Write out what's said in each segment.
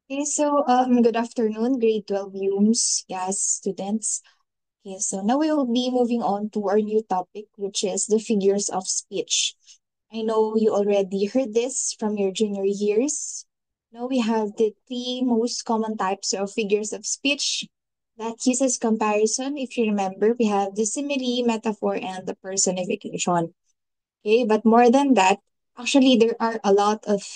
Okay, so good afternoon, grade 12 UMS, yes, students. Okay, so now we will be moving on to our new topic, which is the figures of speech. I know you already heard this from your junior years. Now we have the three most common types of figures of speech that uses comparison. If you remember, we have the simile, metaphor, and the personification. Okay, but more than that, actually, there are a lot of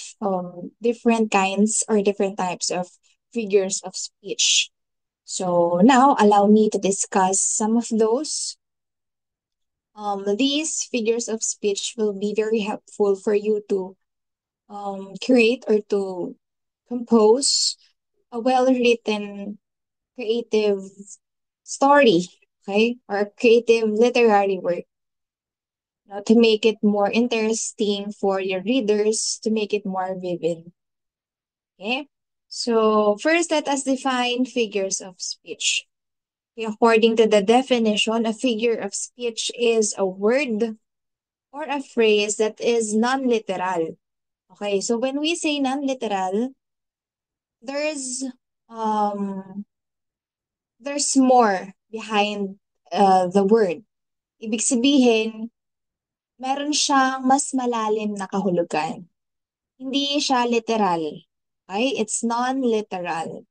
different kinds or different types of figures of speech. So now, allow me to discuss some of those. These figures of speech will be very helpful for you to create or to compose a well-written creative story, okay, or creative literary work. To make it more interesting for your readers, to make it more vivid. Okay? So, first, let us define figures of speech. Okay, according to the definition, a figure of speech is a word or a phrase that is non-literal. Okay, so when we say non-literal, there's um there's more behind the word. Ibig sabihin, meron siyang mas malalim na kahulugan. Hindi siya literal. Okay? It's non-literal.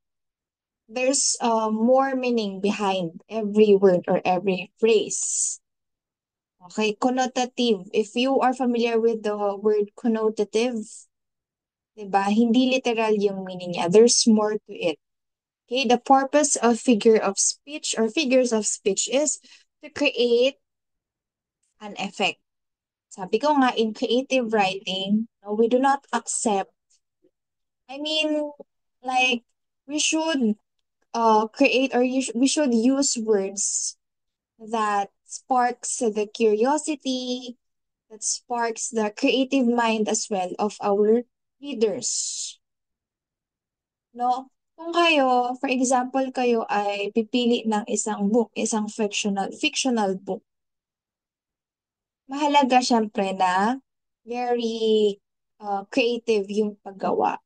There's more meaning behind every word or every phrase. Okay, connotative. If you are familiar with the word connotative, diba? Hindi literal yung meaning niya. There's more to it. Okay, the purpose of figure of speech or figures of speech is to create an effect. Sabi ko nga, in creative writing, no, we do not accept, I mean, like, we should create or we should use words that sparks the curiosity, that sparks the creative mind as well of our readers. No? Kung kayo, for example, kayo ay pipili ng isang book, isang fictional book, mahalaga syempre na very creative yung paggawa.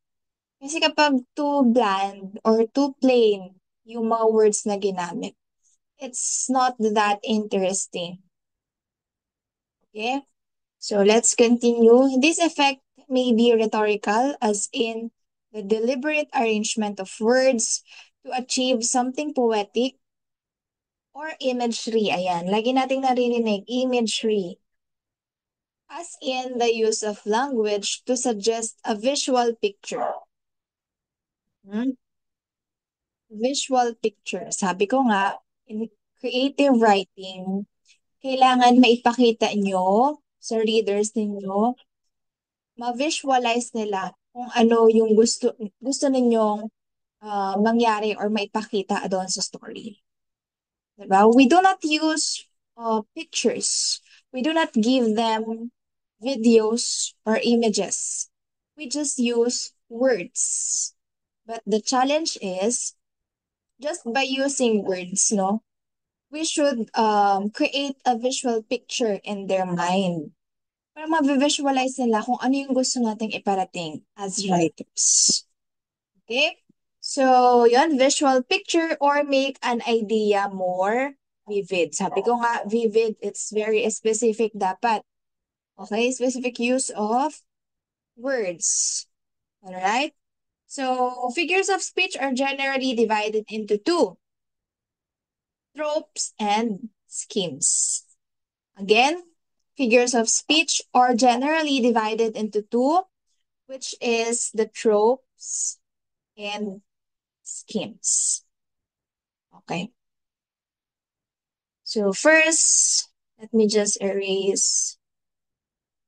Kasi kapag too bland or too plain yung mga words na ginamit, it's not that interesting. Okay? So let's continue. This effect may be rhetorical, as in the deliberate arrangement of words to achieve something poetic, or imagery. Ayan, lagi nating naririnig, imagery. As in the use of language to suggest a visual picture. Hmm? Visual picture. Sabi ko nga, in creative writing, kailangan maipakita nyo sa readers ninyo, ma-visualize nila kung ano yung gusto ninyong mangyari or maipakita doon sa story. Diba? We do not use pictures. We do not give them videos or images. We just use words. But the challenge is, just by using words, no, we should create a visual picture in their mind. Para ma-visualize nila kung ano yung gusto nating iparating as writers. Okay? So, yun, visual picture or make an idea more vivid. Sabi ko nga, vivid, it's very specific dapat. Okay? Specific use of words. Alright? So, figures of speech are generally divided into two: tropes and schemes. Again, figures of speech are generally divided into two, which is the tropes and schemes. Okay. So first, let me just erase.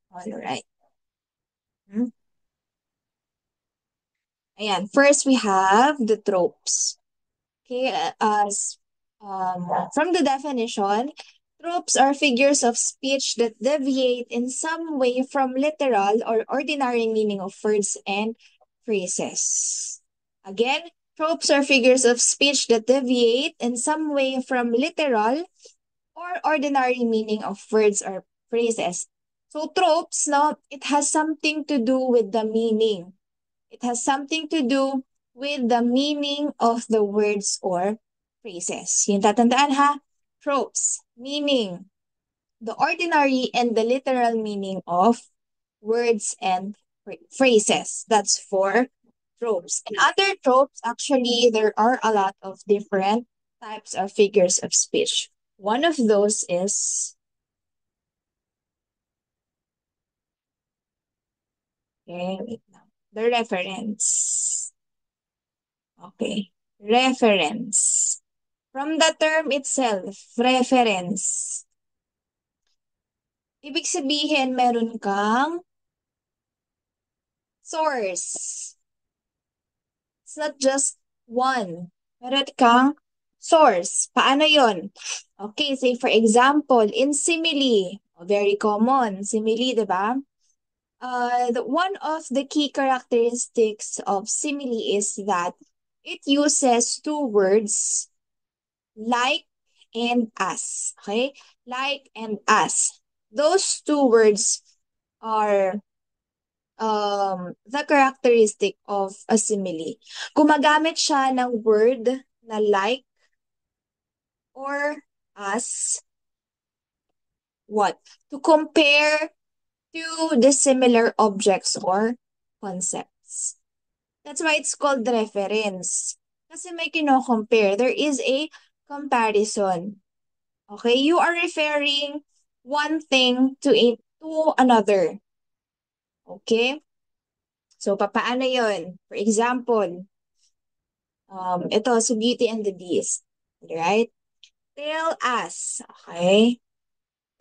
All right. Hmm? Ayan. First, we have the tropes. Okay, as from the definition, tropes are figures of speech that deviate in some way from literal or ordinary meaning of words and phrases. Again, tropes are figures of speech that deviate in some way from literal or ordinary meaning of words or phrases. So tropes, no, it has something to do with the meaning. It has something to do with the meaning of the words or phrases. Yung tatandaan ha, tropes, meaning the ordinary and the literal meaning of words and phrases. That's for tropes. And other tropes, actually, there are a lot of different types of figures of speech. One of those is, okay, wait lang. The reference. Okay. Reference. From the term itself, reference. Ibig sabihin, meron kang source. It's not just one. Meron kang source. Paano yon? Okay, say for example, in simile, very common, simile, di ba? One of the key characteristics of simile is that it uses two words, like and as. Okay? Like and as. Those two words are the characteristic of a simile. Gumagamit siya ng word na like or as what? To compare to the similar objects or concepts. That's why it's called reference. Kasi may kino-compare. There is a comparison. Okay? You are referring one thing to another. Okay? So, papaano yun? For example, ito, so Beauty and the Beast. Right? Tale as. Okay?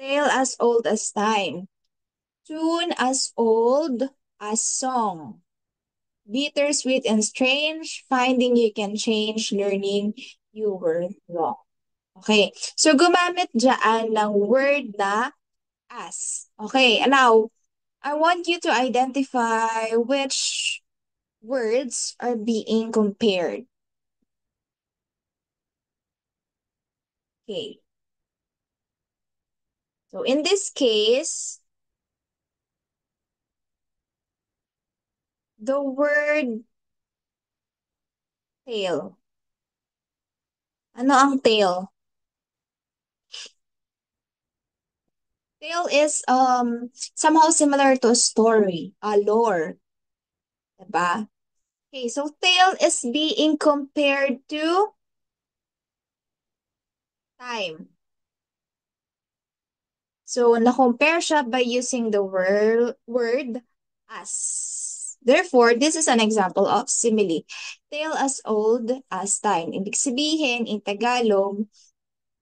Tale as old as time. Tune as old as song. Bittersweet and strange, finding you can change, learning you were wrong. Okay, so gumamit dyan ng word na as. Okay, now, I want you to identify which words are being compared. Okay, so in this case, the word tale. Ano ang tale? Tale is somehow similar to a story, a lore. Diba? Okay, so tale is being compared to time. So, na-compare siya by using the word as. Therefore, this is an example of simile. Tale as old as time. Ibig sabihin, in Tagalog,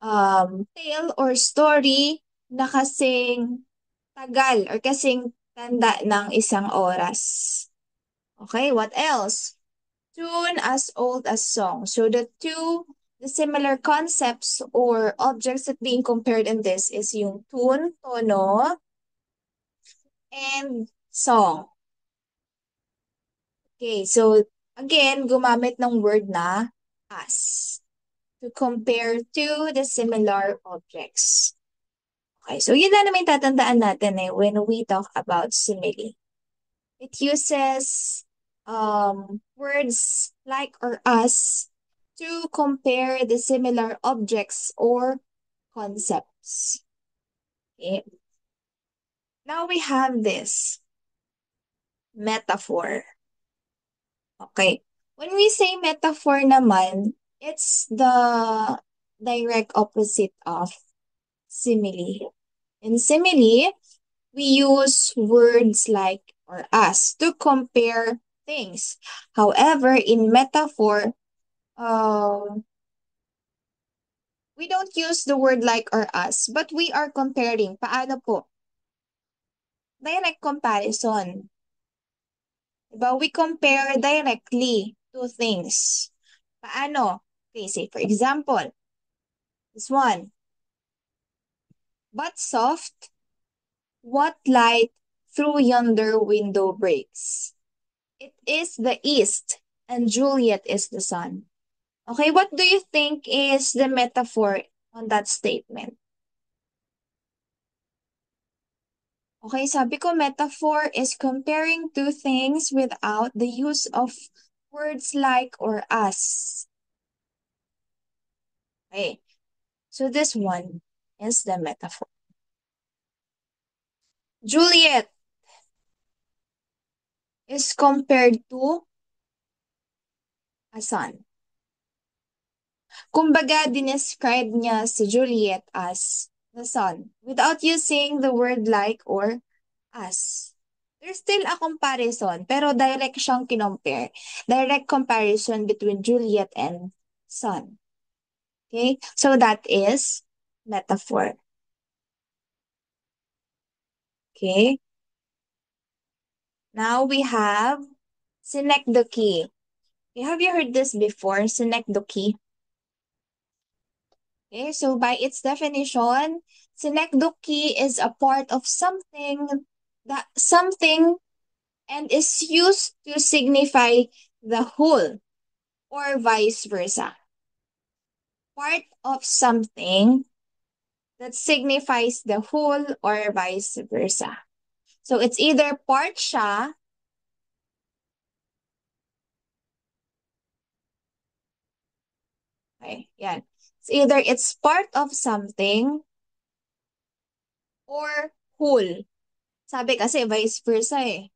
tale or story na kasing tagal or kasing tanda ng isang oras. Okay, what else? Tune as old as song. So the similar concepts or objects that being compared in this is yung tune, tono, and song. Okay, so again, gumamit ng word na as to compare to the similar objects. Okay, so yun na naman tatandaan natin when we talk about simile. It uses words like or as to compare the similar objects or concepts. Okay. Now we have this metaphor. Okay. When we say metaphor naman, it's the direct opposite of simile. In simile, we use words like or as to compare things. However, in metaphor, we don't use the word like or as, but we are comparing. Paano po? Direct comparison. Diba? We compare directly to things. Paano? Okay, say for example, this one. But soft, what light through yonder window breaks? It is the east, and Juliet is the sun. Okay, what do you think is the metaphor on that statement? Okay, sabi ko metaphor is comparing two things without the use of Words like or as. Okay, so this one is the metaphor. Juliet is compared to a sun. Kumbaga, dinescribe niya si Juliet as the sun without using the word like or as. There's still a comparison, pero direct siyang kinompare. Direct comparison between Juliet and sun. Okay? So that is metaphor. Okay? Now we have synecdoche. Okay, have you heard this before? Synecdoche. Okay, so by its definition, synecdoche is a part of something and is used to signify the whole or vice versa. Part of something that signifies the whole or vice versa. So it's either part siya, okay, yan. It's either it's part of something or whole. Sabi kasi vice versa eh.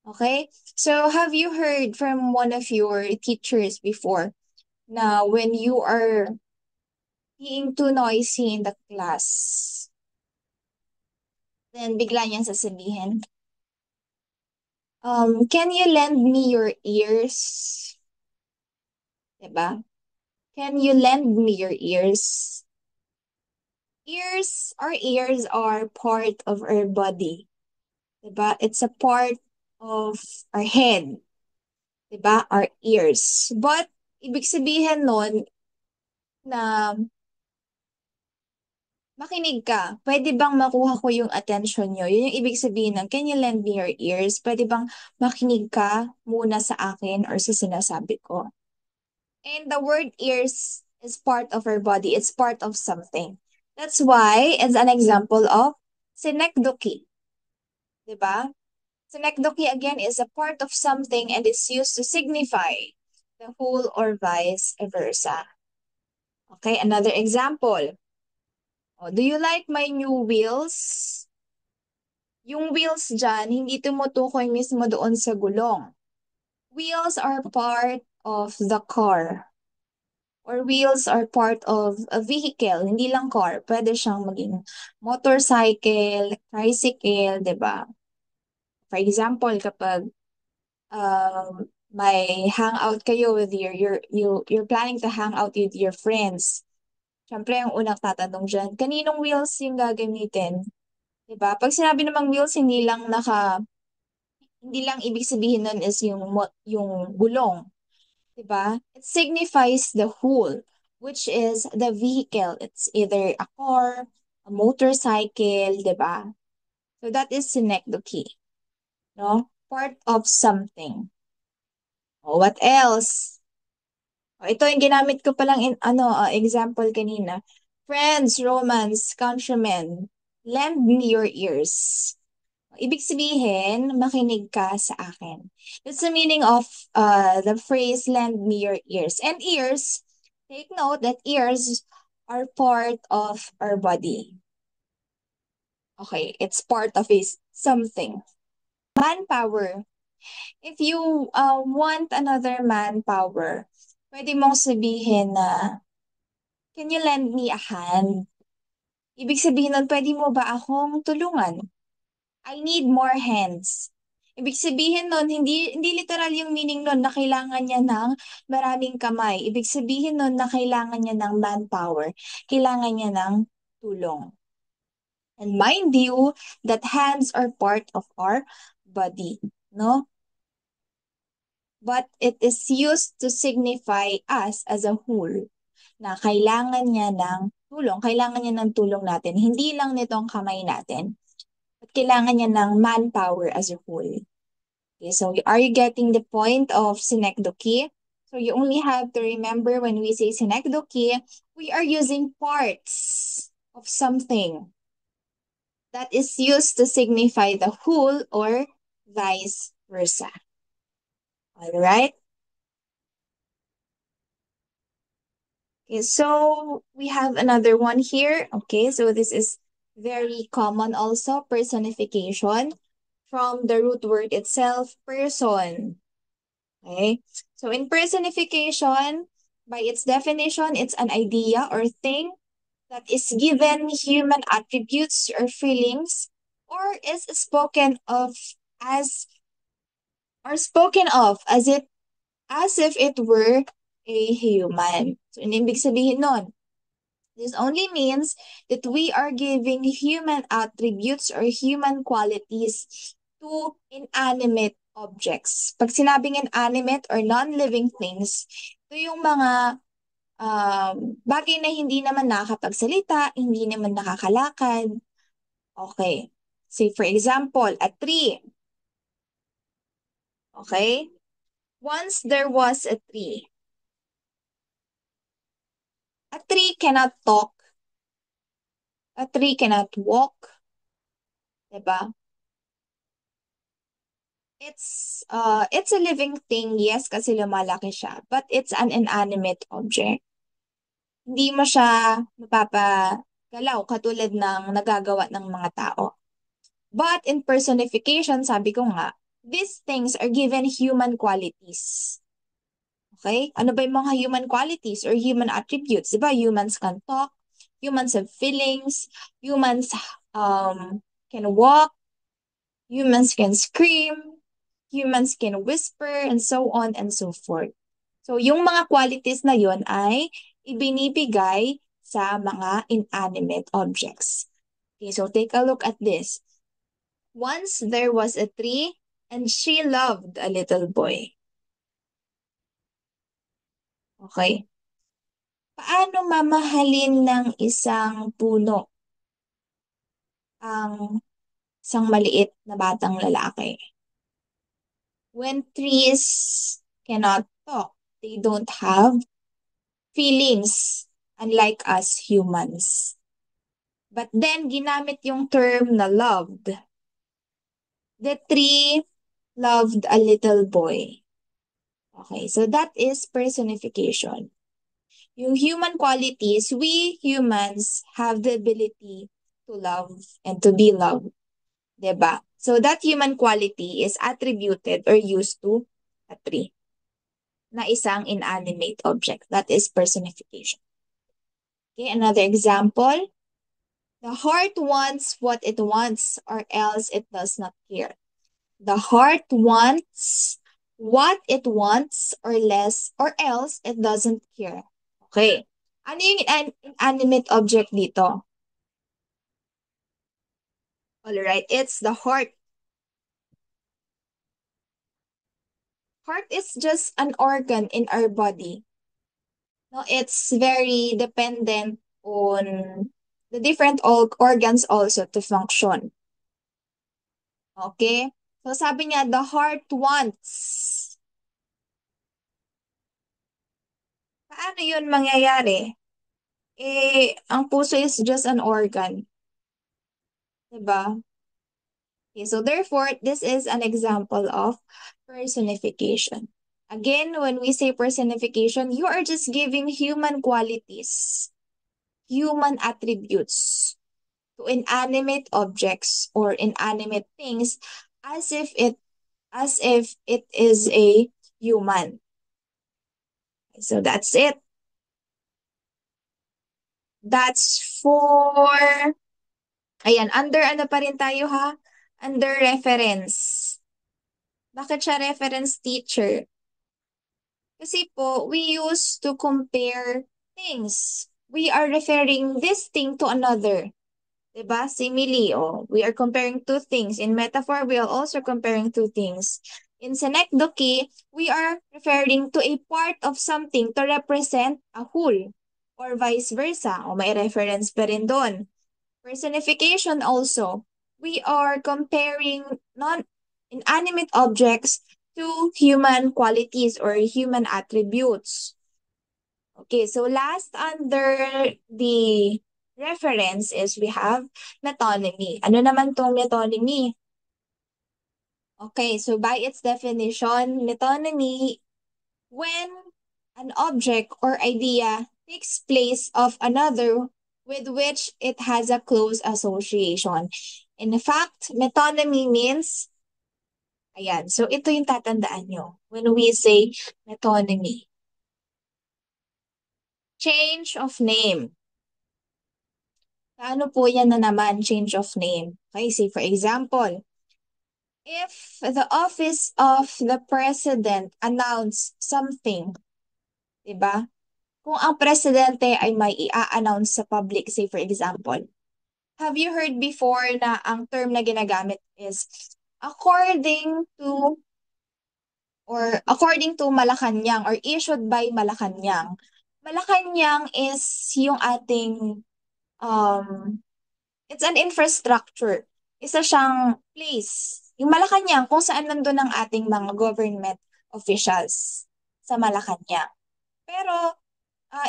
Okay? So have you heard from one of your teachers before na when you are being too noisy in the class, then bigla niyang sasabihin, can you lend me your ears? Diba? Can you lend me your ears? Our ears are part of our body. Diba? It's a part of our head. Diba? Our ears. But, ibig sabihin nun na makinig ka. Pwede bang makuha ko yung attention nyo? Yun yung ibig sabihin ng, can you lend me your ears? Pwede bang makinig ka muna sa akin or sa sinasabi ko? And the word ears is part of our body. It's part of something. That's why it's an example of synecdoche. Diba? Synecdoche again is a part of something and is used to signify the whole or vice versa. Okay, another example. Oh, do you like my new wheels? Yung wheels dyan, hindi tumutukoy mismo doon sa gulong. Wheels are part of the car. Or wheels are part of a vehicle, hindi lang car. Pwede siyang maging motorcycle, tricycle, di ba? For example, kapag may hangout kayo with you're planning to hang out with your friends. Siyempre, ang unang tatanong dyan, kaninong wheels yung gagamitin? Diba? Pag sinabi namang wheels, hindi lang ibig sabihin nun is yung gulong. Diba? It signifies the whole, which is the vehicle. It's either a car, a motorcycle, diba? So that is synecdoche. No? Part of something. Oh, what else? Oh, ito yung ginamit ko palang example kanina. Friends, romance, countrymen, lend me your ears. Ibig sabihin, makinig ka sa akin. That's the meaning of the phrase, lend me your ears. And ears, take note that ears are part of our body. Okay, it's part of something. Manpower. If you want another manpower, pwede mong sabihin na, can you lend me a hand? Ibig sabihin nun, pwede mo ba akong tulungan? I need more hands. Ibig sabihin nun, hindi literal yung meaning nun na kailangan niya ng maraming kamay. Ibig sabihin nun na kailangan niya ng manpower. Kailangan niya ng tulong. And mind you, that hands are part of our body, no? But it is used to signify us as a whole na kailangan niya ng tulong. Kailangan niya ng tulong natin. Hindi lang nitong kamay natin. At kailangan niya ng manpower as a whole. Okay, so are you getting the point of synecdoche? So you only have to remember when we say synecdoche, we are using parts of something that is used to signify the whole or vice versa. All right? Okay, so we have another one here. Okay, so this is very common also, personification from the root word itself, person. Okay, so in personification, by its definition, it's an idea or thing that is given human attributes or feelings or is spoken of as if it were a human. So, ang ibig sabihin nun, this only means that we are giving human attributes or human qualities to inanimate objects. Pag sinabing inanimate or non-living things, ito yung mga bagay na hindi naman nakakapagsalita, hindi naman nakakalakad. Okay. Say for example, a tree. Okay? Once there was a tree. A tree cannot talk. A tree cannot walk. Diba? It's a living thing, yes, kasi lumalaki siya. But it's an inanimate object. Hindi mo siya mapapagalaw katulad ng nagagawa ng mga tao. But in personification, sabi ko nga, these things are given human qualities. Okay? Ano ba yung mga human qualities or human attributes? Diba? Humans can talk, humans have feelings, humans can walk, humans can scream, humans can whisper, and so on and so forth. So, yung mga qualities na yun ay ibinibigay sa mga inanimate objects. Okay, so take a look at this. Once there was a tree, and she loved a little boy. Okay. Paano mamahalin ng isang puno ang isang maliit na batang lalaki? When trees cannot talk, they don't have feelings, unlike us humans. But then, ginamit yung term na loved. The tree loved a little boy. Okay, so that is personification. Yung human qualities, we humans have the ability to love and to be loved. Diba? So that human quality is attributed or used to a tree na isang inanimate object. That is personification. Okay, another example. The heart wants what it wants or else it does not care. The heart wants what it wants or else it doesn't care. Okay. Ano yung inanimate object dito? Alright, it's the heart. Heart is just an organ in our body. No, it's very dependent on the different organs also to function. Okay? So sabi niya, the heart wants. Paano yun mangyayari? Ang puso is just an organ. Diba? Okay, so therefore, this is an example of personification. Again, when we say personification, you are just giving human qualities, human attributes to inanimate objects or inanimate things as if it is a human. So that's it. That's for, ayan, under ano pa rin tayo ha? Under reference. Bakit siya reference teacher? Kasi po, we use to compare things. We are referring this thing to another. Diba? Simile, oh. We are comparing two things. In metaphor, we are also comparing two things. In synecdoche, we are referring to a part of something to represent a whole. Or vice versa. O may reference pa rin doon. Personification also. We are comparing non-inanimate objects to human qualities or human attributes. Okay, so last under the reference is we have metonymy. Ano naman tong metonymy? Okay, so by its definition, metonymy, when an object or idea takes place of another with which it has a close association. In fact, metonymy means, ayan, so ito yung tatandaan nyo when we say metonymy. Change of name. Paano po yan na naman, change of name? Okay, say for example, if the office of the president announce something, di ba? Kung ang presidente ay may i-announce sa public, say for example, have you heard before na ang term na ginagamit is according to according to Malacanang or issued by Malacanang. Malacanang is yung ating it's an infrastructure. Isa siyang place. Yung Malacanang kung saan nandun ang ating mga government officials sa Malacanang. Pero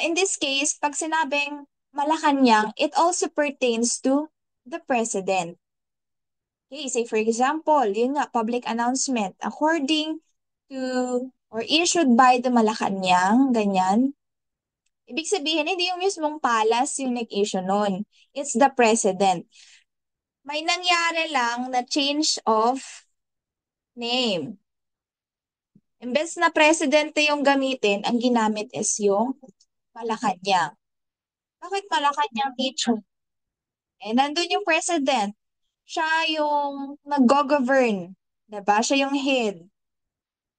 in this case, pag sinabing Malacanang, it also pertains to the president. Okay, say for example, yun nga, public announcement. According to or issued by the Malacanang, ganyan. Ibig sabihin, hindi yung mismong palace yung nag-issue nun. It's the president. May nangyari lang na change of name. Imbes na presidente yung gamitin, ang ginamit is yung Malacanang. Bakit Malacanang, teacher? Nandun yung president. Siya yung nag-govern. Diba? Siya yung head.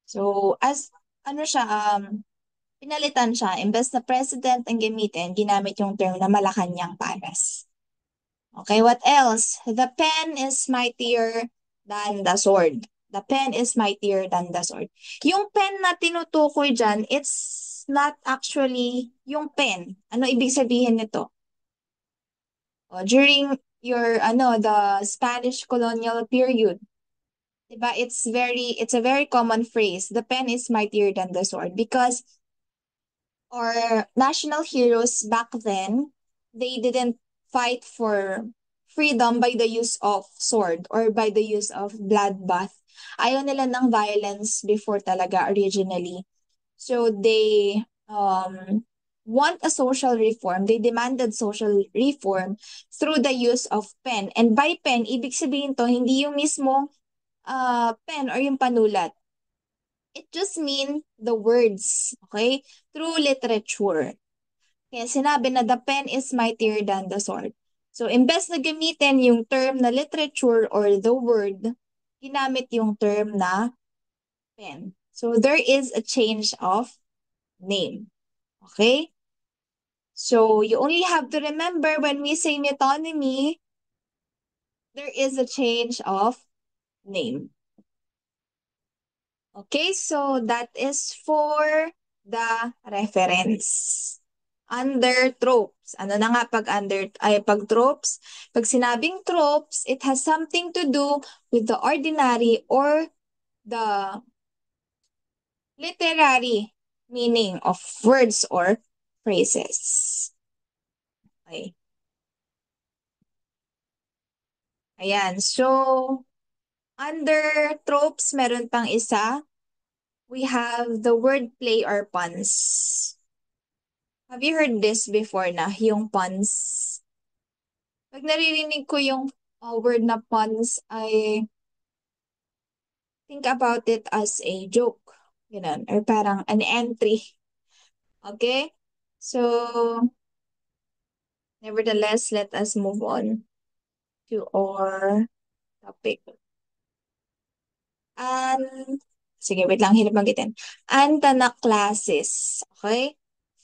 So, as, ano siya, pinalitan siya. Imbes na president ang gamitin, ginamit yung term na Malacanang Palace. Okay, what else? The pen is mightier than the sword. The pen is mightier than the sword. Yung pen na tinutukoy dyan, it's not actually yung pen. Ano ibig sabihin nito? During your, the Spanish colonial period, diba? It's a very common phrase. The pen is mightier than the sword because our national heroes back then, they didn't fight for freedom by the use of sword or by the use of bloodbath. Ayaw nila ng violence before talaga originally. So they want a social reform. They demanded social reform through the use of pen. And by pen, ibig sabihin to, hindi yung mismo pen or yung panulat. It just means the words, okay? Through literature. Kaya sinabi na the pen is mightier than the sword. So, imbes na gamitin yung term na literature or the word, ginamit yung term na pen. So, there is a change of name. Okay? So, you only have to remember when we say metonymy, there is a change of name. Okay, so that is for the reference. Under tropes. Ano na nga pag tropes? Pag sinabing tropes, it has something to do with the ordinary or the literary meaning of words or phrases. Okay. Ayan, so under tropes, meron pang isa. We have the word play or puns. Have you heard this before na, yung puns? Pag naririnig ko yung word na puns, I think about it as a joke. Ganun. Or parang an entry. Okay? So, nevertheless, let us move on to our topic. Sige, wait lang, hirap magitin. Antanaclasis. Okay?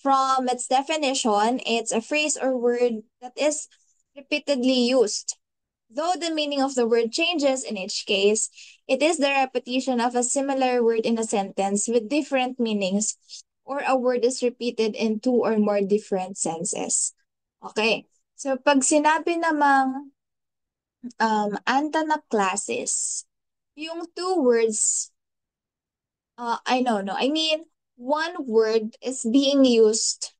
From its definition, it's a phrase or word that is repeatedly used. Though the meaning of the word changes in each case, it is the repetition of a similar word in a sentence with different meanings, or a word is repeated in two or more different senses. Okay. So, pag sinabi namang antanaclasis, yung two words, I mean, one word is being used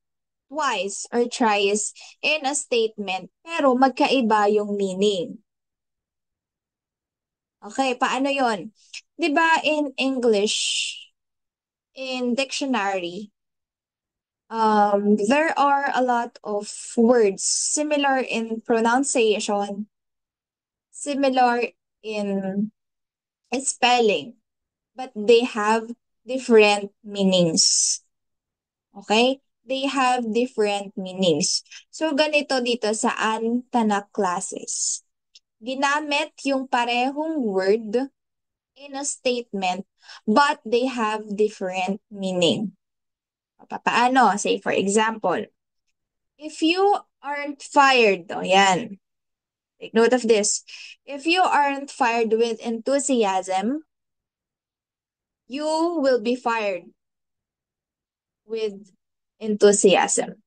twice or thrice in a statement, pero magkaiba yung meaning. Okay, paano yon? 'Di ba in English, in dictionary, There are a lot of words similar in pronunciation, similar in spelling, but they have different meanings. Okay? They have different meanings. So, ganito dito sa Antanak classes. Ginamit yung parehong word in a statement, but they have different meaning. Paano? Say, for example, if you aren't fired, oh yan, take note of this. If you aren't fired with enthusiasm, you will be fired with enthusiasm.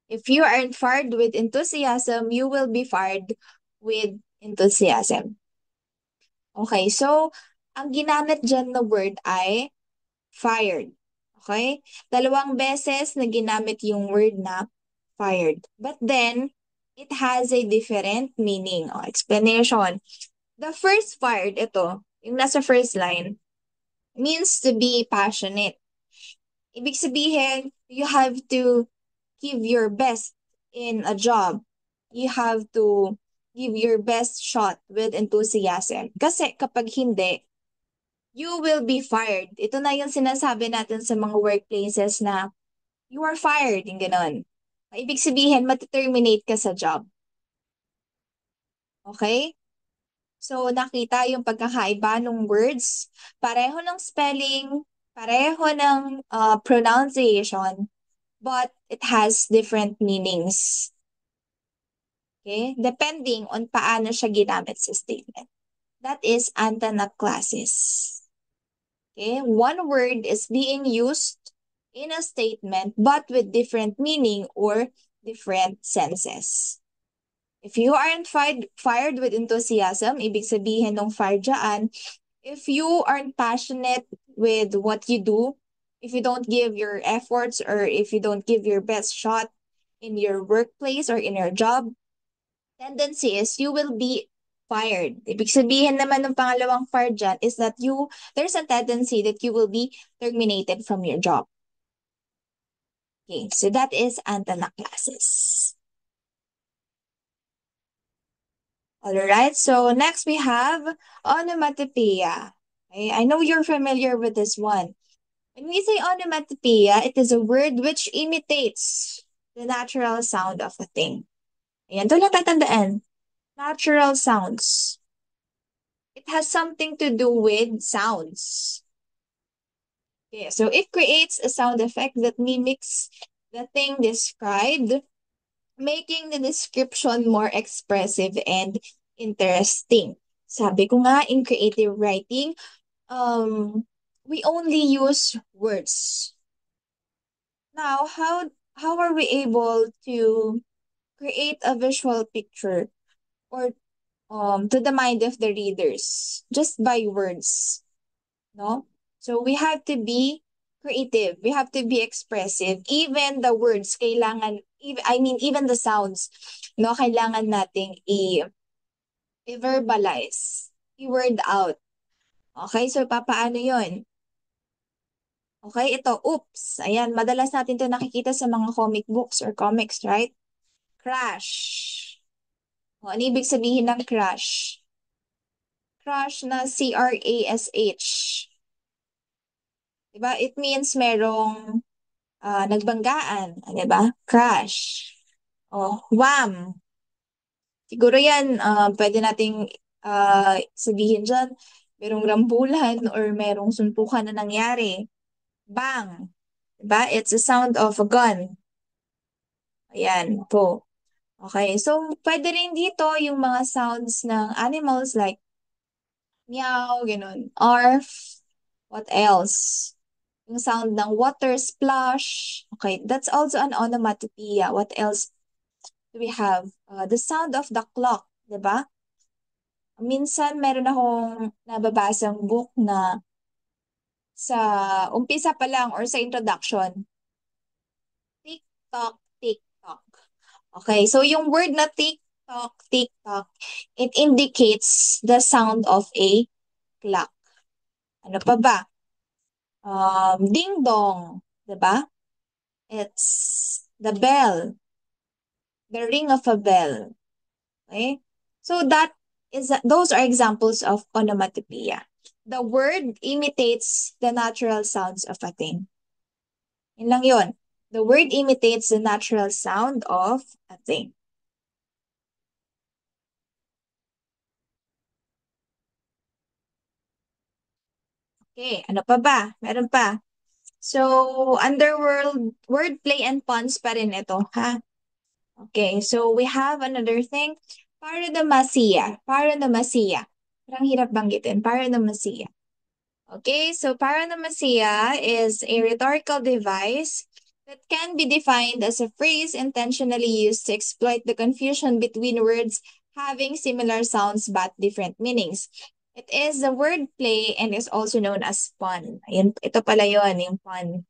If you aren't fired with enthusiasm, you will be fired with enthusiasm. Okay, so ang ginamit dyan na word ay fired. Okay? Dalawang beses na ginamit yung word na fired. But then, it has a different meaning o explanation. The first fired, ito, yung nasa first line, means to be passionate. Ibig sabihin, you have to give your best in a job. You have to give your best shot with enthusiasm. Kasi kapag hindi, you will be fired. Ito na yung sinasabi natin sa mga workplaces na you are fired, yung ganon. Ibig sabihin, mati-terminate ka sa job. Okay? So, nakita yung pagkakaiba ng words. Pareho ng spelling, pareho ng pronunciation, but it has different meanings. Okay? Depending on paano siya ginamit sa statement. That is Antanak classes. Okay? One word is being used in a statement but with different meaning or different senses. If you aren't fired with enthusiasm, ibig sabihin ng fired dyan, if you aren't passionate with what you do, if you don't give your efforts or if you don't give your best shot in your workplace or in your job, tendency is you will be fired. Ibig sabihin naman ng pangalawang fired dyan is that there's a tendency that you will be terminated from your job. Okay, so that is Antanak classes. Alright, so next we have onomatopoeia. Okay, I know you're familiar with this one. When we say onomatopoeia, it is a word which imitates the natural sound of a thing. Ayan, ito lang tatandaan. Natural sounds. It has something to do with sounds. Okay, so it creates a sound effect that mimics the thing described, making the description more expressive and interesting. Sabi ko nga, in creative writing, we only use words. Now, how are we able to create a visual picture or to the mind of the readers just by words? No? So we have to be creative. We have to be expressive. Even the words, even the sounds, no, kailangan nating i-verbalize, i-word out. Okay, so papaano yon? Okay, ito, oops. Ayan, madalas natin ito nakikita sa mga comic books or comics, right? Crash. O, ano ibig sabihin ng crash? Crash na C-R-A-S-H. Diba? It means merong nagbanggaan. Diba? Crash. O, wham. Siguro yan, pwede nating sabihin dyan, merong rambulan or merong suntukan na nangyari. Bang. Diba? It's the sound of a gun. Ayan po. Okay, so pwede rin dito yung mga sounds ng animals like meow, ganun. Arf. What else? Yung sound ng water splash. Okay, that's also an onomatopoeia. What else do we have? The sound of the clock, diba? Minsan meron akong nababasang book na sa umpisa pa lang or sa introduction, tick-tock, tick-tock. Okay, so yung word na tick-tock, tick-tock, it indicates the sound of a clock. Ano pa ba? Ding-dong, diba? It's the bell, the ring of a bell. Okay? So those are examples of onomatopoeia. The word imitates the natural sounds of a thing. Yun lang yun. The word imitates the natural sound of a thing. Okay, ano pa ba? Meron pa. So, underworld, wordplay and puns pa rin ito, ha? Okay, so we have another thing. Paronomasia. Paronomasia. Parang hirap banggitin. Paronomasia. Okay, so paronomasia is a rhetorical device that can be defined as a phrase intentionally used to exploit the confusion between words having similar sounds but different meanings. It is a word play and is also known as pun. Ayun, ito pala yun, yung pun.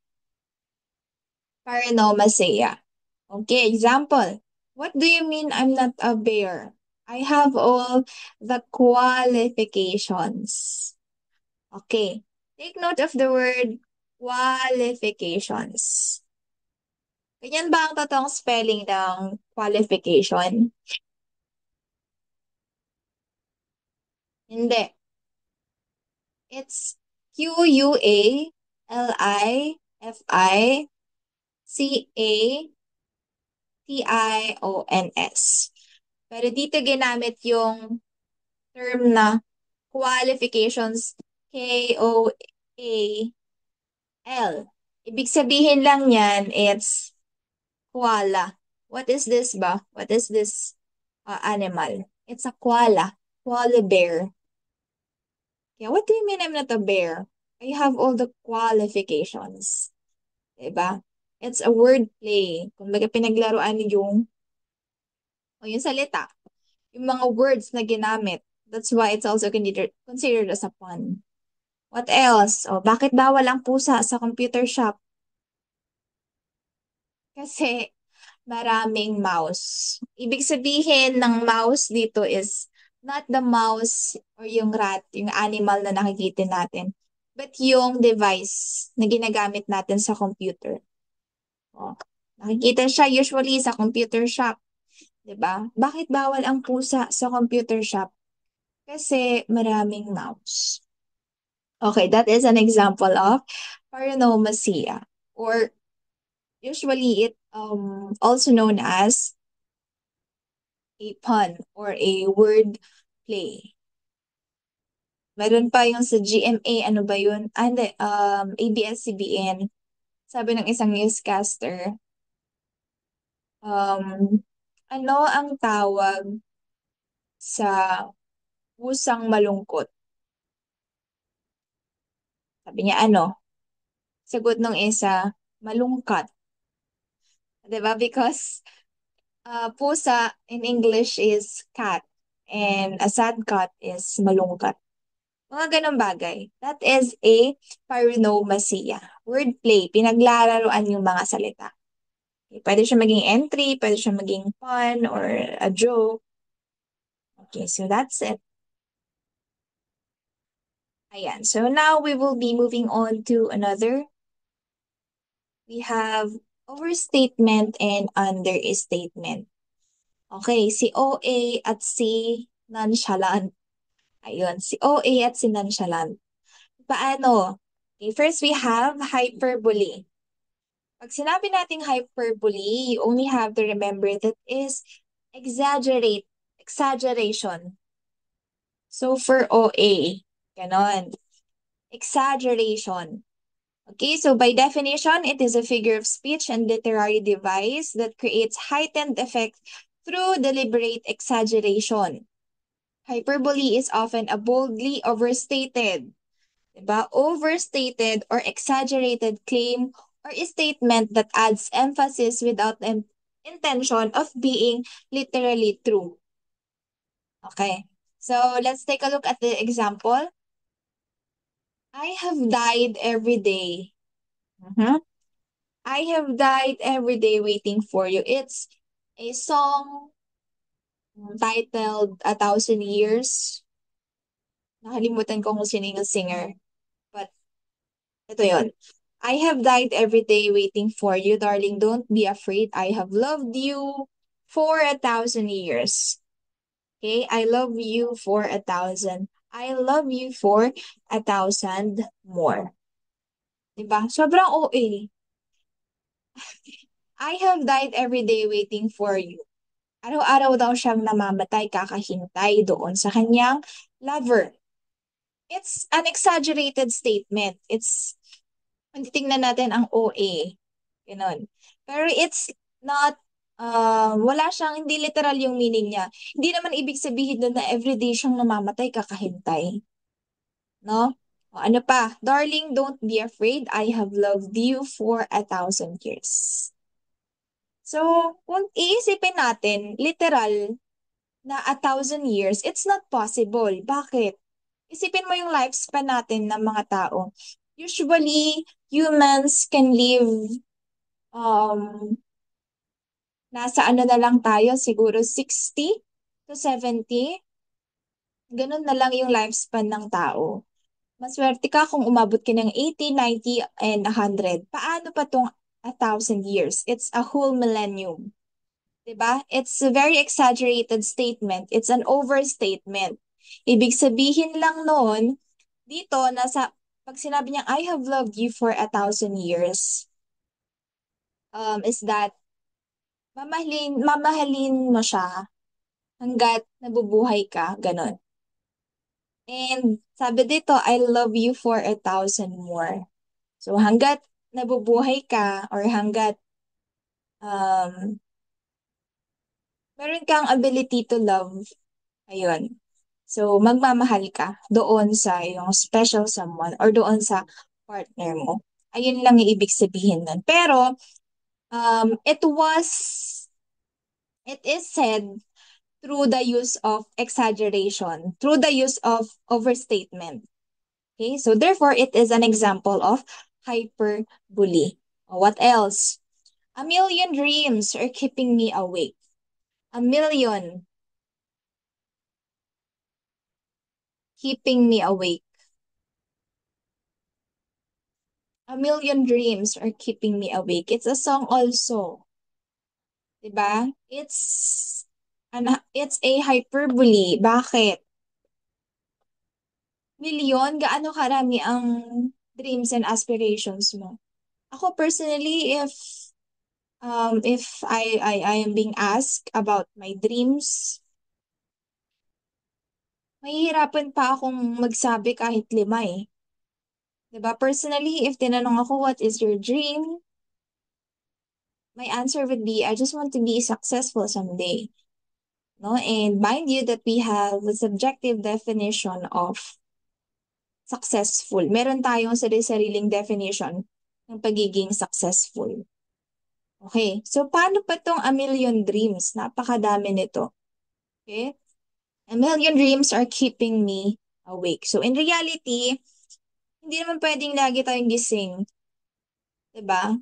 Paronomasia. Okay, example. What do you mean I'm not a bear? I have all the qualifications. Okay. Take note of the word qualifications. Ganyan ba ang totoong spelling ng qualification? Hindi. It's Qualifications. Pero dito ginamit yung term na qualifications, K-O-A-L. Ibig sabihin lang yan, it's koala. What is this ba? What is this animal? It's a koala. Koala bear. Yeah, what do you mean I'm not a bear? I have all the qualifications. Diba? It's a word play. Kumbaga pinaglaruan yung salita. Yung mga words na ginamit. That's why it's also considered as a pun. What else? Oh, bakit bawal ang pusa sa computer shop? Kasi maraming mouse. Ibig sabihin ng mouse dito is not the mouse or yung rat, yung animal na nakikita natin, but yung device na ginagamit natin sa computer. Oh, nakikita siya usually sa computer shop, 'di ba? Bakit bawal ang pusa sa computer shop? Kasi maraming mouse. Okay, that is an example of paronomasia, or usually it also known as a pun or a word play. Meron pa yung sa GMA, ano ba yun? Ah, hindi, ABS-CBN. Sabi ng isang newscaster, um, ano ang tawag sa pusang malungkot? Sabi niya, ano? Sagot ng isa, malungkat. Diba? Because pusa in English is cat and a sad cat is malungkat. Mga ganong bagay. That is a paronomasia. Wordplay. Pinaglalaroan yung mga salita. Okay, pwede siya maging entry, pwede siya maging pun or a joke. Okay, so that's it. Ayan. So now we will be moving on to another. We have overstatement and understatement. Okay, si OA at si nonchalant. Ayun, si OA at si nonchalant. Paano? Okay, first we have hyperbole. Pag sinabi nating hyperbole, you only have to remember that is exaggeration. So for OA, ganon. Exaggeration. Okay, so by definition, it is a figure of speech and literary device that creates heightened effect through deliberate exaggeration. Hyperbole is often a boldly overstated, diba? Overstated or exaggerated claim or statement that adds emphasis without the intention of being literally true. Okay, so let's take a look at the example. I have died every day. Mhm. I have died every day waiting for you. It's a song titled A Thousand Years. Nakalimutan ko kung sino yung singer. But ito yon. I have died every day waiting for you, darling. Don't be afraid. I have loved you for 1,000 years. Okay? I love you for 1,000. I love you for 1,000 more. Diba? Sobrang OA. I have died every day waiting for you. Araw-araw daw siyang namamatay kakahintay doon sa kanyang lover. It's an exaggerated statement. Kung titingnan natin ang OA, ganun. Pero it's not, wala siyang, hindi literal yung meaning niya. Hindi naman ibig sabihin doon na everyday siyang namamatay kakahintay. No? O, ano pa? Darling, don't be afraid. I have loved you for 1,000 years. So, kung iisipin natin, literal, na 1,000 years, it's not possible. Bakit? Isipin mo yung lifespan natin ng mga tao. Usually, humans can live, um, nasa ano na lang tayo, siguro 60 to 70. Ganun na lang yung lifespan ng tao. Maswerte ka kung umabot ka ng 80, 90, and 100. Paano pa tong 1,000 years? It's a whole millennium. 'Di ba? It's a very exaggerated statement. It's an overstatement. Ibig sabihin lang noon, dito, pag sinabi niya, I have loved you for 1,000 years, is that, mamahalin mo siya hanggat nabubuhay ka, ganun. And sabi dito, I love you for 1,000 more. So hanggat nabubuhay ka or hanggat um, meron kang ability to love, ayun. So magmamahal ka doon sa yung special someone or doon sa partner mo. Ayun lang yung ibig sabihin nun. Pero it is said through the use of exaggeration, through the use of overstatement. Okay, so therefore, it is an example of hyperbole. What else? A million dreams are keeping me awake. A million keeping me awake. A million dreams are keeping me awake. It's a song also. Diba? It's a hyperbole. Bakit? Milyon? Gaano karami ang dreams and aspirations mo? Ako personally, if I am being asked about my dreams, mahihirapan pa akong magsabi kahit 5 eh. 'Di ba? Personally, if tinanong ako, what is your dream? My answer would be, I just want to be successful someday. No? And mind you that we have a subjective definition of successful. Meron tayong sariling definition ng pagiging successful. Okay, so paano pa tong a million dreams? Napakadami nito. Okay? A million dreams are keeping me awake. So in reality, hindi naman pwedeng lagi tayong gising. 'Di ba?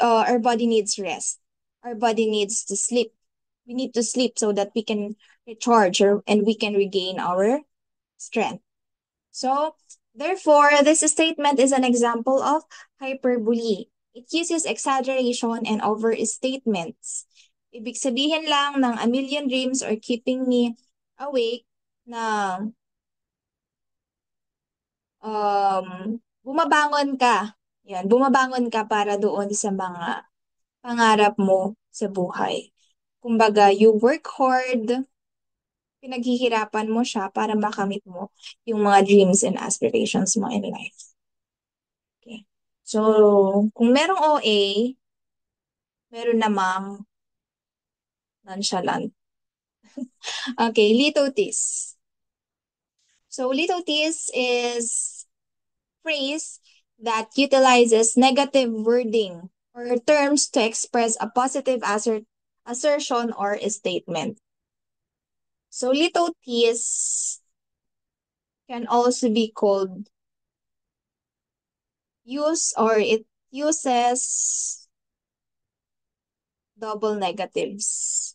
Our body needs rest. Our body needs to sleep. We need to sleep so that we can recharge and we can regain our strength. So, therefore, this statement is an example of hyperbole. It uses exaggeration and overstatements. Ibig sabihin lang ng a million dreams are keeping me awake na bumabangon ka. Yan, bumabangon ka para doon sa mga pangarap mo sa buhay. Kumbaga, you work hard, pinaghihirapan mo siya para makamit mo yung mga dreams and aspirations mo in life. Okay. So, kung merong OA, meron namang nonchalant. Okay, litotes. So, litotes is phrase that utilizes negative wording or terms to express a positive assertion or a statement. So, litotes can also be called it uses double negatives.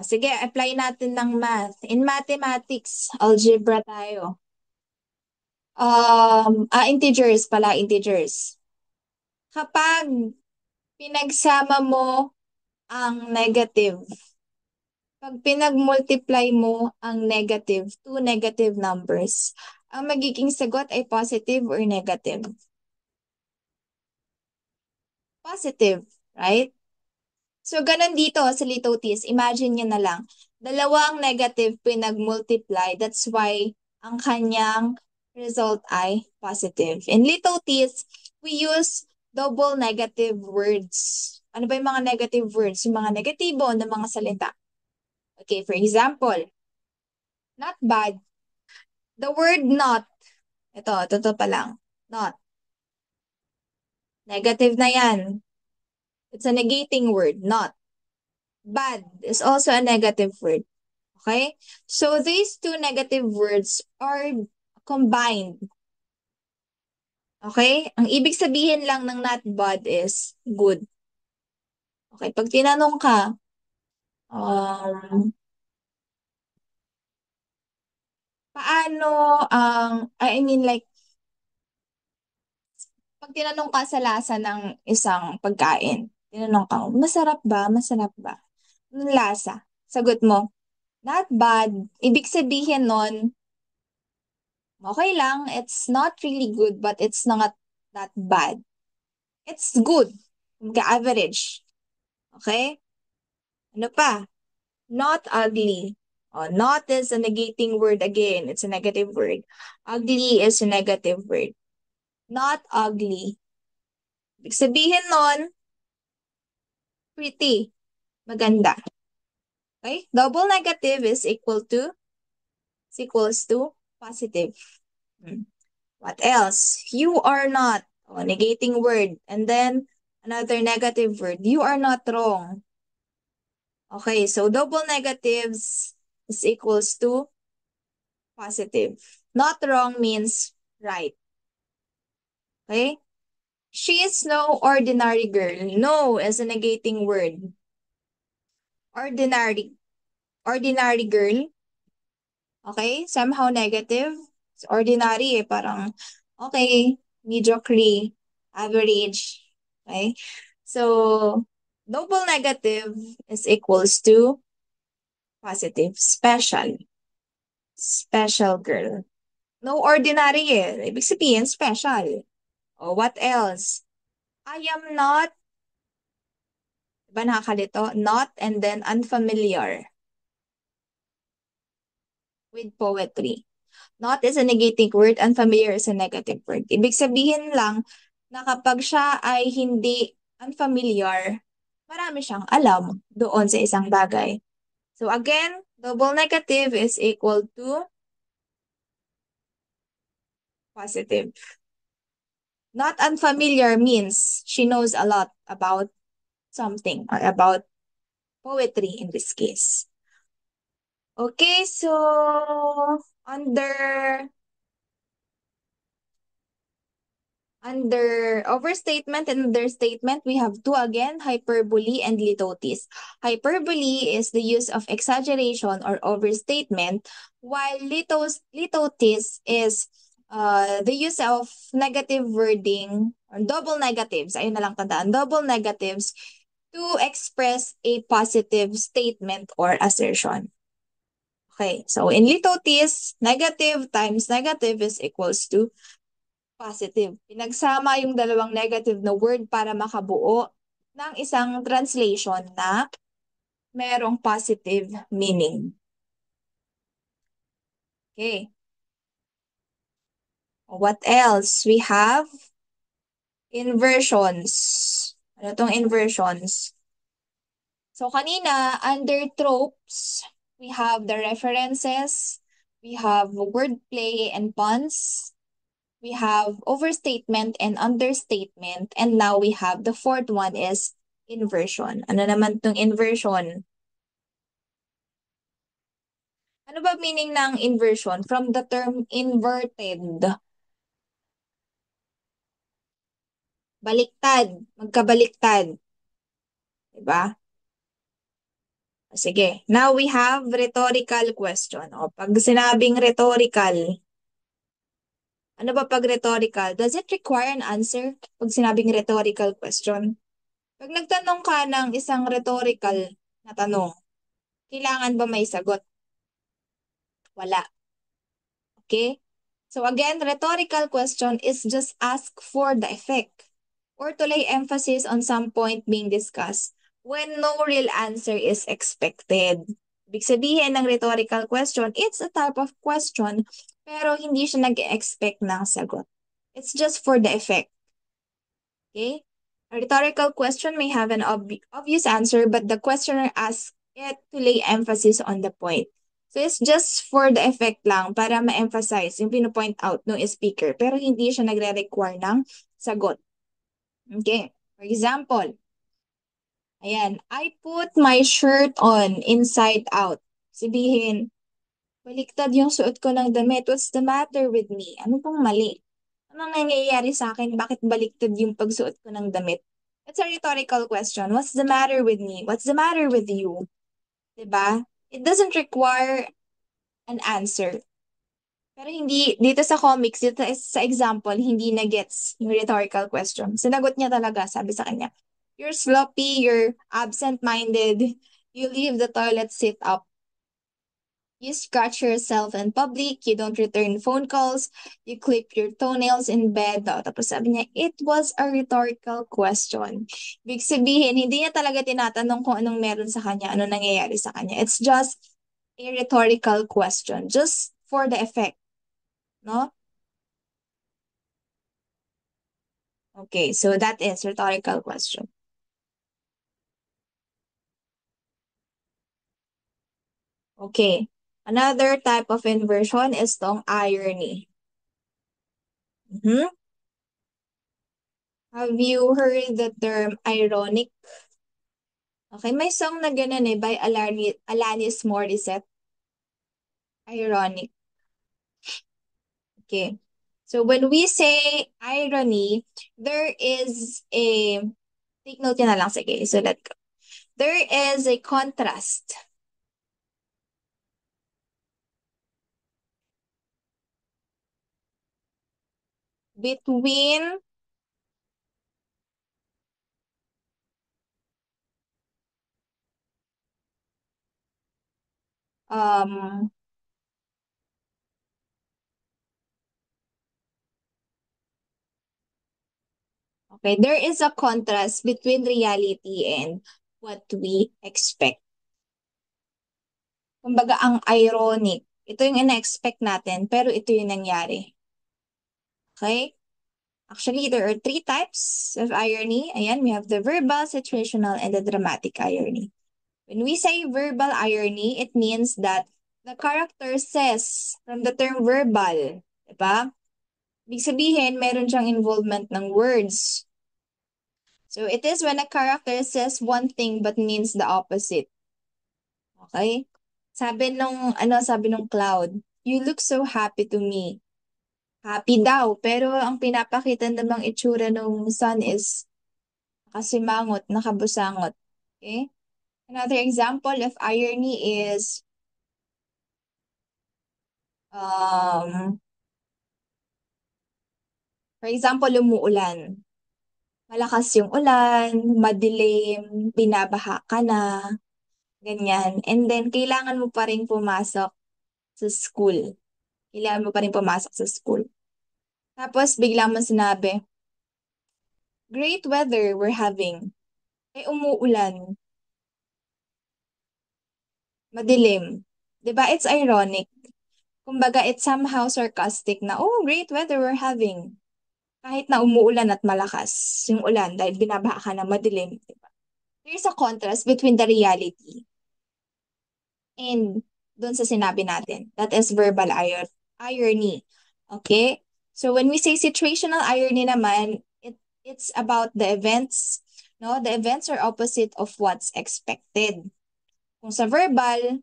Sige, apply natin ng math. In mathematics, algebra tayo. Integers pala, integers. Kapag pinagsama mo ang negative, pag pinag-multiply mo ang negative, two negative numbers, ang magiging sagot ay positive or negative? Positive, right? So, ganun dito sa litotes. Imagine nyo na lang. Dalawang negative pinag-multiply. That's why ang kanyang result ay positive. In litotes, we use double negative words. Ano ba yung mga negative words? Yung mga negatibo ng mga salita. Okay, for example, not bad. The word not. Ito pa lang. Not. Negative na yan. It's a negating word, not. Bad is also a negative word. Okay? So these two negative words are combined. Okay? Ang ibig sabihin lang ng not bad is good. Okay? Pag tinanong ka, paano I mean like, pag tinanong ka sa lasa ng isang pagkain, tinanong ka, masarap ba? Masarap ba? Anong lasa? Sagot mo, not bad. Ibig sabihin nun, okay lang, it's not really good, but it's not that bad. It's good. Average. Okay? Ano pa? Not ugly. Oh, not is a negating word again. It's a negative word. Ugly is a negative word. Not ugly. Ibig sabihin nun, pretty. Maganda. Okay? Double negative is equals to positive. Hmm. What else? You are not. Oh, negating word. And then, another negative word. You are not wrong. Okay, so double negatives is equals to positive. Not wrong means right. Okay? She is no ordinary girl. No is a negating word. Ordinary. Ordinary girl. Okay? Somehow negative. It's ordinary eh. Parang, okay, mediocre, average. Okay? So, double negative is equals to positive. Special. Special girl. No ordinary eh. Ibig sabihin, special. O, what else? I am not, diba nakakalito? Not and then unfamiliar with poetry. Not is a negating word, unfamiliar is a negative word. Ibig sabihin lang na kapag siya ay hindi unfamiliar, marami siyang alam doon sa isang bagay. So again, double negative is equal to positive. Not unfamiliar means she knows a lot about something or about poetry in this case. Okay, so under under overstatement and understatement, we have two again, hyperbole and litotes. Hyperbole is the use of exaggeration or overstatement, while litotes is the use of negative wording or double negatives. Ayun na lang tandaan, double negatives to express a positive statement or assertion. Okay, so in litotes, negative times negative is equals to positive. Pinagsama yung dalawang negative na word para makabuo ng isang translation na merong positive meaning. Okay. What else? We have inversions. Ano tong inversions? So kanina, under tropes, we have the references, we have wordplay and puns, we have overstatement and understatement, and now we have the fourth one is inversion. Ano naman tong inversion? Ano ba meaning ng inversion? From the term inverted. Baliktad. Magkabaliktad. Diba? Sige. Now we have rhetorical question. O, pag sinabing rhetorical, Ano ba pag rhetorical? Does it require an answer? Pag sinabing rhetorical question. Pag nagtanong ka ng isang rhetorical na tanong, kailangan ba may sagot? Wala. Okay? So again, rhetorical question is just ask for the effect or to lay emphasis on some point being discussed when no real answer is expected. Ibig sabihin ng rhetorical question, it's a type of question pero hindi siya nag-expect ng sagot. It's just for the effect. Okay? A rhetorical question may have an obvious answer, but the questioner asks it to lay emphasis on the point. So it's just for the effect lang para ma-emphasize yung pinopoint out ng speaker, pero hindi siya nagre-require ng sagot. Okay? For example, ayan, I put my shirt on inside out. Sabihin, baliktad yung suot ko ng damit. What's the matter with me? Ano pong mali? Anong nangyayari sa akin? Bakit baliktad yung pagsuot ko ng damit? It's a rhetorical question. What's the matter with me? What's the matter with you? Diba? It doesn't require an answer. Pero hindi, dito sa comics, dito sa example, hindi na gets yung rhetorical question. Sinagot niya talaga, sabi sa kanya, you're sloppy, you're absent-minded, you leave the toilet seat up. You scratch yourself in public, you don't return phone calls, you clip your toenails in bed. Tapos sabi niya, it was a rhetorical question. Big sabihin, hindi niya talaga tinatanong kung anong meron sa kanya, anong nangyayari sa kanya. It's just a rhetorical question, just for the effect, no? Okay, so that is rhetorical question. Okay, another type of inversion is tong irony. Mhm. Have you heard the term ironic? Okay, may song na ganun by Alanis Morissette. Ironic. Okay. So when we say irony, there is a, take note na lang, sige, so let go. There is a contrast between um okay, there is a contrast between reality and what we expect. Kumbaga, ang ironic, ito yung ina-expect natin, pero ito yung nangyari. Okay? Actually, there are three types of irony. Ayan, we have the verbal, situational, and the dramatic irony. When we say verbal irony, it means that the character says from the term verbal, diba? Ibig sabihin, meron siyang involvement ng words. So it is when a character says one thing but means the opposite. Okay? Sabi nung cloud, you look so happy to me. Happy daw, pero ang pinapakita namang itsura ng sun is nakasimangot, nakabusangot. Okay? Another example of irony is um, for example, umuulan. Malakas yung ulan, madilim, binabaha ka na, ganyan. And then, kailangan mo pa rin pumasok sa school. Kailangan mo pa rin pumasok sa school. Tapos, bigla mo sinabi, great weather we're having. Eh, umuulan, madilim. 'Di ba? It's ironic. Kumbaga, it's somehow sarcastic na, oh, great weather we're having. Kahit na umuulan at malakas yung ulan dahil binabaha ka na madilim. Diba? There's a contrast between the reality and dun sa sinabi natin. That is verbal irony. Okay? So when we say situational irony naman, it's about the events. No, the events are opposite of what's expected. Kung sa verbal,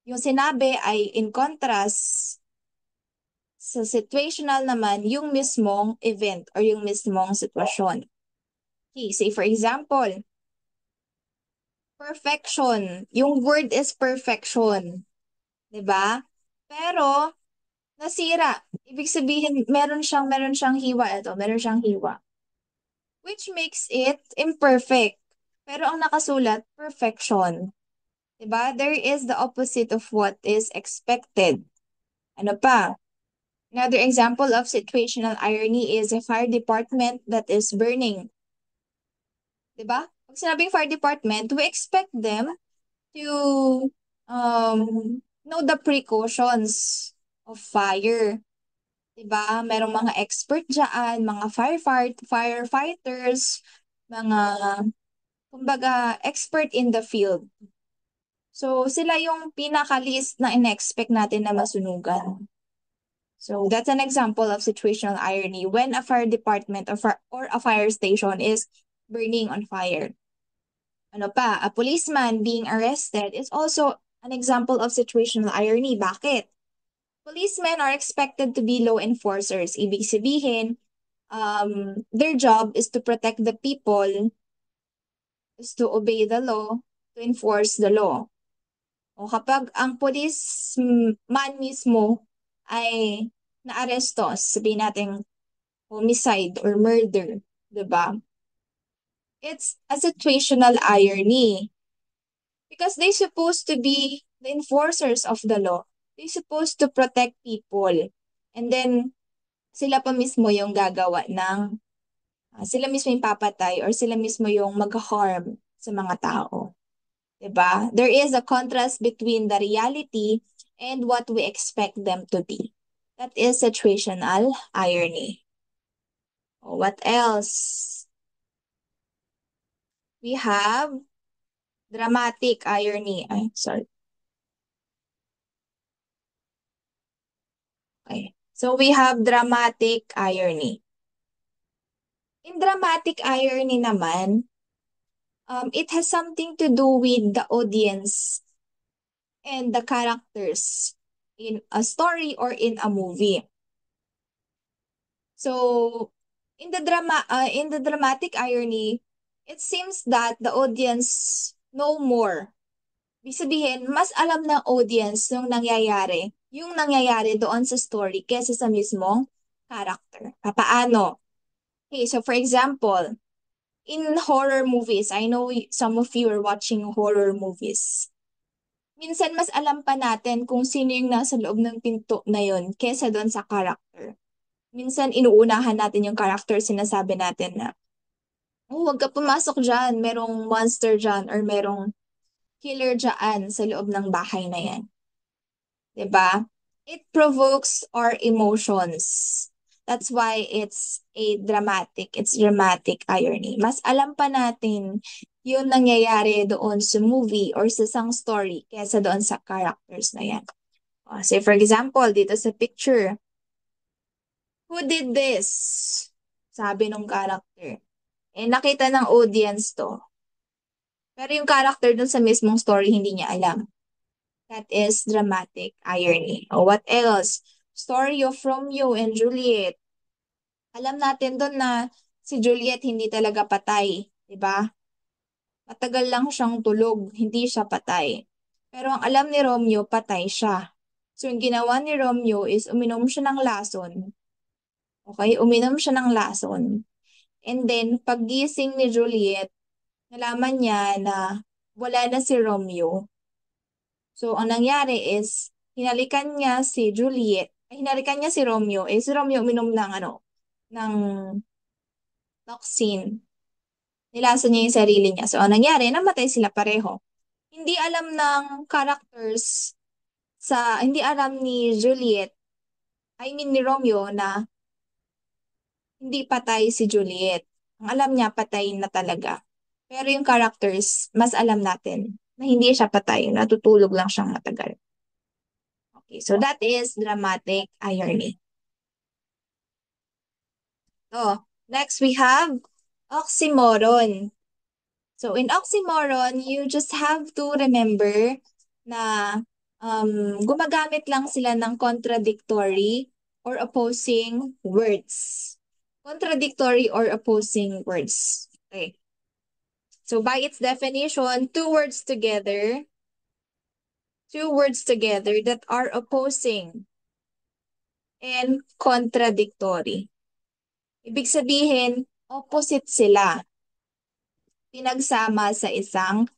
yung sinabi ay in contrast. Sa situational naman, yung mismong event or yung mismong sitwasyon. Okay, say for example, perfection. Yung word is perfection. 'Di ba? Pero, nasira. Ibig sabihin, meron siyang hiwa ito, meron siyang hiwa. Which makes it imperfect. Pero ang nakasulat, perfection. Diba? There is the opposite of what is expected. Ano pa? Another example of situational irony is a fire department that is burning. Diba? Pag sinabing fire department, we expect them to know the precautions of fire. Diba? Merong mga expert dyan, mga firefighters, mga, kumbaga, expert in the field. So, sila yung pinaka-least na in-expect natin na masunugan. So, that's an example of situational irony when a fire department or a fire station is burning on fire. Ano pa? A policeman being arrested is also an example of situational irony. Bakit? Policemen are expected to be law enforcers. Ibig sabihin, their job is to protect the people, is to obey the law, to enforce the law. O kapag ang policeman mismo ay naaresto, sabihin natin homicide or murder, 'di ba? It's a situational irony because they supposed to be the enforcers of the law. They supposed to protect people. And then sila pa mismo yung gagawa ng sila mismo yung papatay or sila mismo yung mag-harm sa mga tao. 'Di ba? There is a contrast between the reality and what we expect them to be. That is situational irony. What else? We have dramatic irony. Ay, sorry. Okay. So we have dramatic irony. In dramatic irony naman, it has something to do with the audience and the characters in a story or in a movie. So, in the dramatic irony, it seems that the audience know more. Ibig sabihin, mas alam ng audience yung nangyayari doon sa story kesa sa mismong character. Paano? Okay, so for example, in horror movies, I know some of you are watching horror movies. Minsan mas alam pa natin kung sino yung nasa loob ng pinto na yun kesa doon sa character. Minsan inuunahan natin yung character, sinasabi natin na, oh, huwag ka pumasok dyan, merong monster dyan, or merong killer dyan sa loob ng bahay na yan. 'Di ba? It provokes our emotions. That's why it's dramatic irony. Mas alam pa natin yung nangyayari doon sa movie or sa isang story kaysa doon sa characters na yan. Say for example, dito sa picture, who did this? Sabi nung character. Nakita ng audience to. Pero yung character dun sa mismong story, hindi niya alam. That is dramatic irony. What else? Story of Romeo and Juliet. Alam natin doon na si Juliet hindi talaga patay, 'di ba? Matagal lang siyang tulog, hindi siya patay. Pero ang alam ni Romeo, patay siya. So yung ginawa ni Romeo is uminom siya ng lason. Okay? Uminom siya ng lason. And then, paggising ni Juliet, nalaman niya na wala na si Romeo. So, ang nangyari is, hinalikan niya si Romeo, si Romeo uminom ng ng toxin. Nilasa niya yung sarili niya. So, ang nangyari, namatay sila pareho. Hindi alam ng characters hindi alam ni Juliet, I mean ni Romeo na hindi patay si Juliet. Ang alam niya, patay na talaga. Pero yung characters, mas alam natin na hindi siya patay, natutulog lang siyang matagal. Okay, so that is dramatic irony. So, next we have oxymoron. So, in oxymoron, you just have to remember na gumagamit lang sila ng contradictory or opposing words. Contradictory or opposing words. Okay. So, by its definition, two words together that are opposing and contradictory. Ibig sabihin, opposite sila. Pinagsama sa isang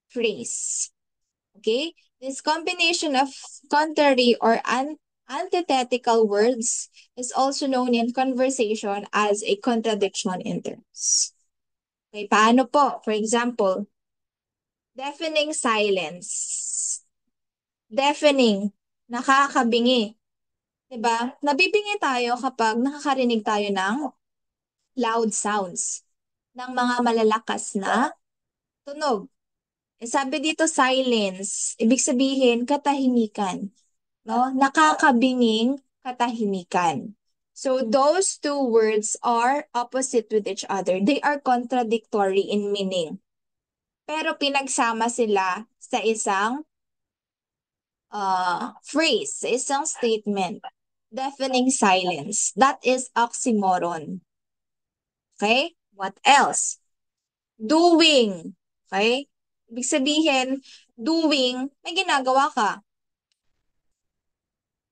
phrase. Okay? This combination of contrary or antithetical words is also known in conversation as a contradiction in terms. Okay, paano po? For example, deafening silence. Deafening, nakakabingi. Diba? Nabibingi tayo kapag nakakarinig tayo ng loud sounds, ng mga malalakas na tunog. Sabi dito silence, ibig sabihin katahimikan, no? Nakakabinging katahimikan. So those two words are opposite with each other. They are contradictory in meaning. Pero pinagsama sila sa isang phrase, sa isang statement. Deafening silence. That is oxymoron. Okay? What else? Doing. Okay? Ibig sabihin, doing, may ginagawa ka.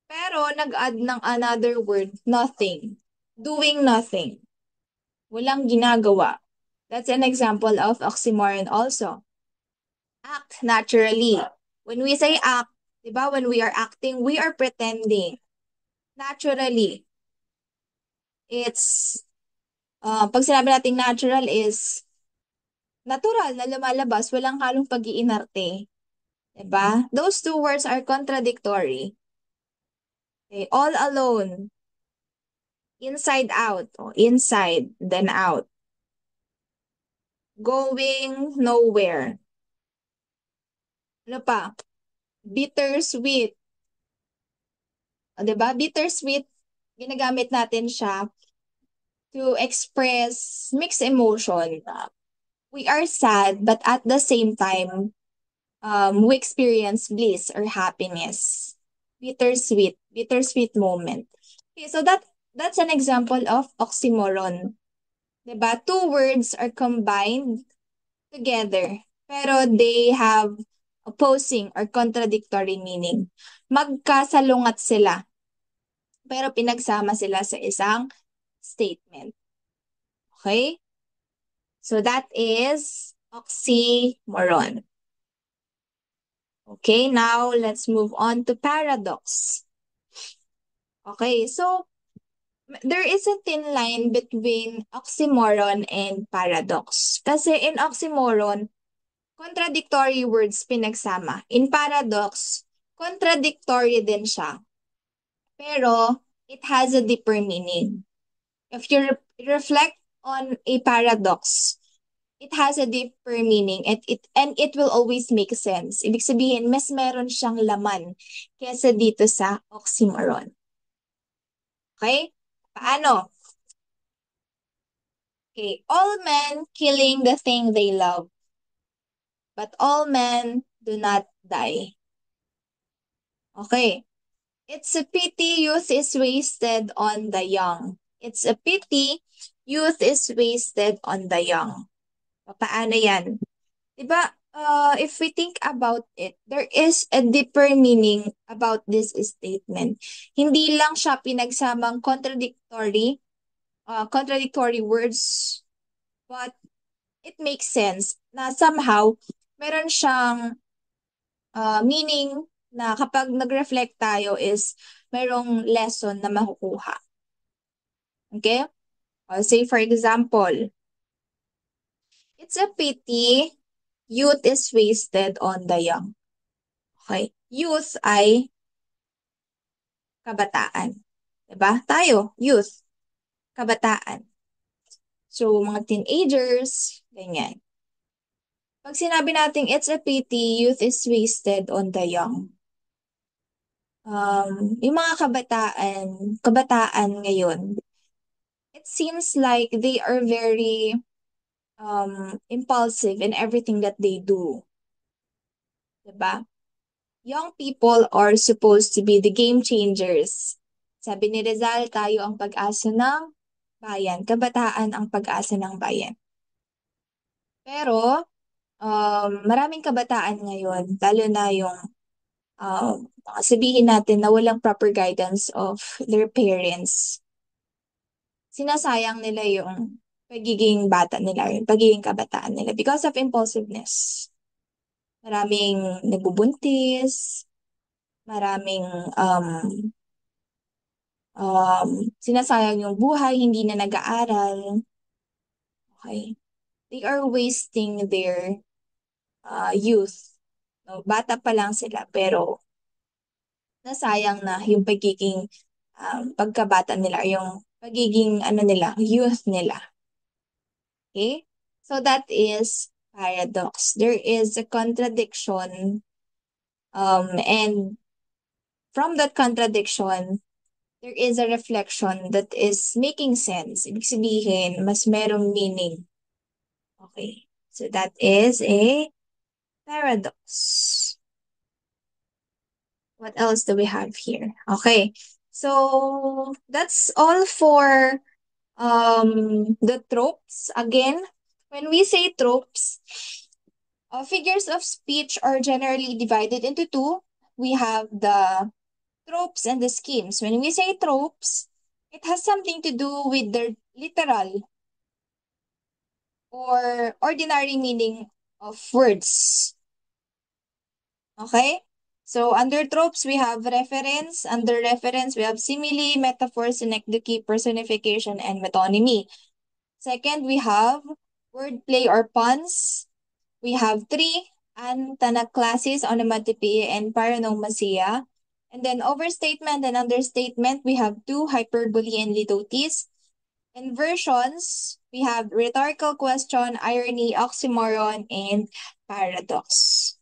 Pero nag-add ng another word, nothing. Doing nothing. Walang ginagawa. That's an example of oxymoron also. Act naturally. When we say act, diba, when we are acting, we are pretending. Naturally. It's, pag sinabi nating natural is, natural na lumalabas, walang halong pag-iinarte. Diba? Those two words are contradictory. Okay, all alone. Inside out. O, inside, then out. Going nowhere. Ano pa? Bittersweet. O, diba? Bittersweet, ginagamit natin siya to express mixed emotion. We are sad, but at the same time, we experience bliss or happiness. Bittersweet. Bittersweet moment. Okay, so that's an example of oxymoron. Diba? Two words are combined together, pero they have opposing or contradictory meaning. Magkasalungat sila, pero pinagsama sila sa isang statement. Okay? So that is oxymoron. Okay, now let's move on to paradox. Okay, so there is a thin line between oxymoron and paradox. Kasi in oxymoron, contradictory words pinagsama. In paradox, contradictory din siya. Pero it has a deeper meaning. If you reflect on a paradox, it has a deeper meaning and it will always make sense. Ibig sabihin, mas meron siyang laman kesa dito sa oxymoron. Okay? Paano? Okay, all men killing the thing they love, but all men do not die. Okay. It's a pity youth is wasted on the young. It's a pity youth is wasted on the young. Paano yan? Diba, if we think about it, there is a deeper meaning about this statement. Hindi lang siya pinagsamang contradictory words, but it makes sense na somehow meron siyang meaning na kapag nag-reflect tayo is merong lesson na makukuha. Okay? Say for example, it's a pity youth is wasted on the young. Okay? Youth ay kabataan. Diba? Tayo, youth, kabataan. So, mga teenagers, ganyan. Pag sinabi natin it's a pity youth is wasted on the young, yung mga kabataan ngayon, it seems like they are very impulsive in everything that they do. Diba? Young people are supposed to be the game changers. Sabi ni Rizal, tayo ang pag-asa ng bayan. Kabataan ang pag-asa ng bayan. Pero, maraming kabataan ngayon, lalo na yung sabihin natin na walang proper guidance of their parents, sinasayang nila yung pagiging bata nila, yung pagiging kabataan nila because of impulsiveness. Maraming nabubuntis, maraming sinasayang yung buhay, hindi na nag-aaral. Okay. They are wasting their youth. No, bata pa lang sila pero nasayang na yung pagiging pagkabata nila, yung pagiging ano nila, youth nila. Okay? So that is paradox. There is a contradiction, and from that contradiction, there is a reflection that is making sense. Ibig sabihin, mas merong meaning. Okay. So that is a paradox. What else do we have here? Okay. So that's all for the tropes. Again, when we say tropes, figures of speech are generally divided into two. We have the tropes and the schemes. When we say tropes, it has something to do with the literal or ordinary meaning of words. Okay? So under tropes, we have reference. Under reference, we have simile, metaphor, synecdoche, personification, and metonymy. Second, we have wordplay or puns. We have three antanaclasis, onomatopoeia, and paronomasia. And then overstatement and understatement, we have two, hyperbole and litotes. Inversions, we have rhetorical question, irony, oxymoron, and paradox.